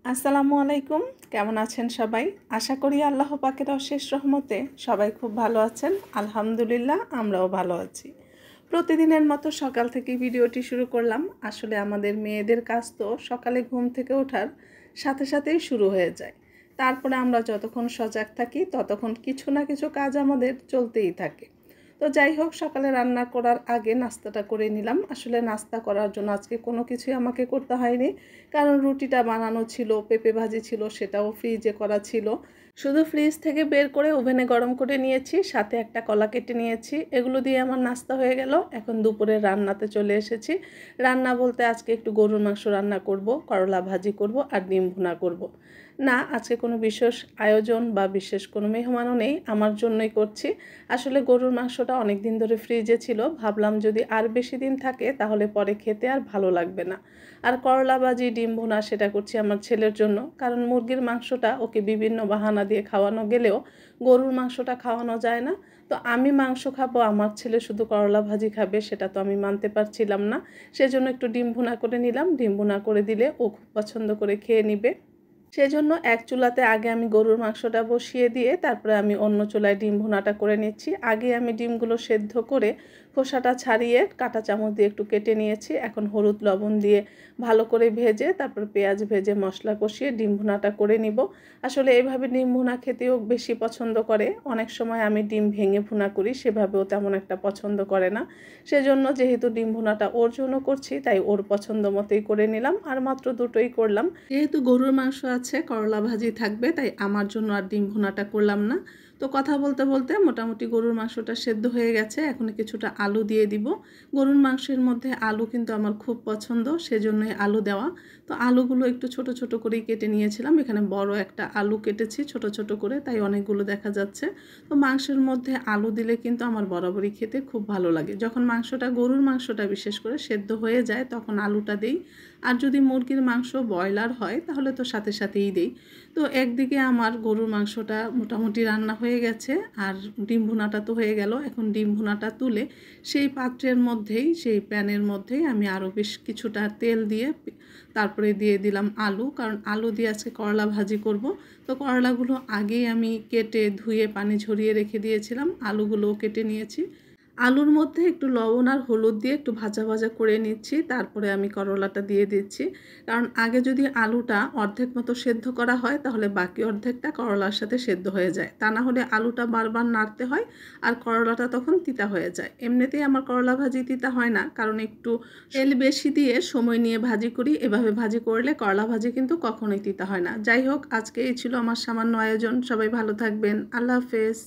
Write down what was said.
আসসালামু আলাইকুম। কেমন আছেন সবাই? আশা করি আল্লাহ পাকের অশেষ রহমতে সবাই খুব ভালো আছেন। আলহামদুলিল্লাহ আমরাও ভালো আছি। প্রতিদিনের মতো সকাল থেকে ভিডিওটি শুরু করলাম। আসলে আমাদের মেয়েদের কাজ তো সকালে ঘুম থেকে ওঠার সাথে সাথেই শুরু হয়ে যায়। তারপরে আমরা যতক্ষণ সজাগ থাকি ততক্ষণ কিছু না কিছু কাজ আমাদের চলতেই থাকে। তো যাই হোক, সকালে রান্না করার আগে নাস্তাটা করে নিলাম। আসলে নাস্তা করার জন্য আজকে কোনো কিছুই আমাকে করতে হয়নি, কারণ রুটিটা বানানো ছিল, পেঁপে ভাজি ছিল, সেটাও ফ্রিজে করা ছিল। শুধু ফ্রিজ থেকে বের করে ওভেনে গরম করে নিয়েছি, সাথে একটা কলা কেটে নিয়েছি। এগুলো দিয়ে আমার নাস্তা হয়ে গেল। এখন দুপুরে রান্নাতে চলে এসেছি। রান্না বলতে আজকে একটু গরুর মাংস রান্না করব, করলা ভাজি করব আর ডিম ভুনা করব। না, আজকে কোনো বিশেষ আয়োজন বা বিশেষ কোনো মেহমানও নেই, আমার জন্যই করছি। আসলে গরুর মাংসটা অনেক দিন ধরে ফ্রিজে ছিল, ভাবলাম যদি আর বেশি দিন থাকে তাহলে পরে খেতে আর ভালো লাগবে না। আর করলা ভাজি ডিম ভুনা সেটা করছি আমার ছেলের জন্য, কারণ মুরগির মাংসটা ওকে বিভিন্ন বাহানা দিয়ে খাওয়ানো গেলেও গরুর মাংসটা খাওয়ানো যায় না। তো আমি মাংস খাবো, আমার ছেলে শুধু করলা ভাজি খাবে, সেটা তো আমি মানতে পারছিলাম না। সেজন্য একটু ডিম ভুনা করে নিলাম। ডিম ভুনা করে দিলে ও খুব পছন্দ করে খেয়ে নিবে। সেজন্য এক চুলাতে আগে আমি গরুর মাংসটা বসিয়ে দিয়ে তারপরে আমি অন্য চুলায় ডিম ভুনাটা করে নিচ্ছি। আগে আমি ডিমগুলো সেদ্ধ করে খোসাটা ছাড়িয়ে কাঁটা চামচ দিয়ে একটু কেটে নিয়েছি। এখন হলুদ লবণ দিয়ে ভালো করে ভেজে তারপর পেঁয়াজ ভেজে মশলা কষিয়ে ডিম ভুনাটা করে নিব। আসলে এভাবে ডিম ভুনা খেতেও বেশি পছন্দ করে। অনেক সময় আমি ডিম ভেঙে ভুনা করি, সেভাবেও তেমন একটা পছন্দ করে না। সেজন্য যেহেতু ডিম ভুনাটা ওর জন্য করছি, তাই ওর পছন্দ মতোই করে নিলাম। আর মাত্র দুটোই করলাম। যেহেতু গরুর মাংস আছে, করলা ভাজি থাকবে, তাই আমার জন্য আর ডিম ভুনাটা করলাম না। তো কথা বলতে বলতে মোটামুটি গরুর মাংসটা সেদ্ধ হয়ে গেছে। এখন কিছুটা আলু দিয়ে দিব। গরুর মাংসের মধ্যে আলু কিন্তু আমার খুব পছন্দ, সেজন্যই আলু দেওয়া। তো আলুগুলো একটু ছোট ছোট করেই কেটে নিয়েছিলাম। এখানে বড় একটা আলু কেটেছি ছোট ছোট করে, তাই অনেকগুলো দেখা যাচ্ছে। তো মাংসের মধ্যে আলু দিলে কিন্তু আমার বরাবরই খেতে খুব ভালো লাগে। যখন গরুর মাংসটা বিশেষ করে সেদ্ধ হয়ে যায় তখন আলুটা দিই। আর যদি মুরগির মাংস ব্রয়লার হয় তাহলে তো সাথে সাথেই দিই। তো একদিকে আমার গরুর মাংসটা মোটামুটি রান্না হয়ে গেছে, আর ডিম ভুনাটা তো হয়ে গেল। এখন ডিম ভুনাটা তুলে সেই পাত্রের মধ্যেই, সেই প্যানের মধ্যেই আমি আরও বেশ কিছুটা তেল দিয়ে তারপরে দিয়ে দিলাম আলু, কারণ আলু দিয়ে আজকে করলা ভাজি করব। তো করলাগুলো আগেই আমি কেটে ধুয়ে পানি ঝরিয়ে রেখে দিয়েছিলাম। আলুগুলোও কেটে নিয়েছি। আলুর মধ্যে একটু লবণ আর হলুদ দিয়ে একটু ভাজা ভাজা করে নিচ্ছি, তারপরে আমি করলাটা দিয়ে দিচ্ছি। কারণ আগে যদি আলুটা অর্ধেক মতো সেদ্ধ করা হয় তাহলে বাকি অর্ধেকটা করলার সাথে সেদ্ধ হয়ে যায়, তা না হলে আলুটা বারবার নাড়তে হয় আর করলাটা তখন তিতা হয়ে যায়। এমনিতেই আমার করলা ভাজি তিতা হয় না, কারণ একটু তেল বেশি দিয়ে সময় নিয়ে ভাজি করি। এভাবে ভাজি করলে করলা ভাজি কিন্তু কখনোই তিতা হয় না। যাই হোক, আজকে এই ছিল আমার সামান্য আয়োজন। সবাই ভালো থাকবেন। আল্লাহ হাফেজ।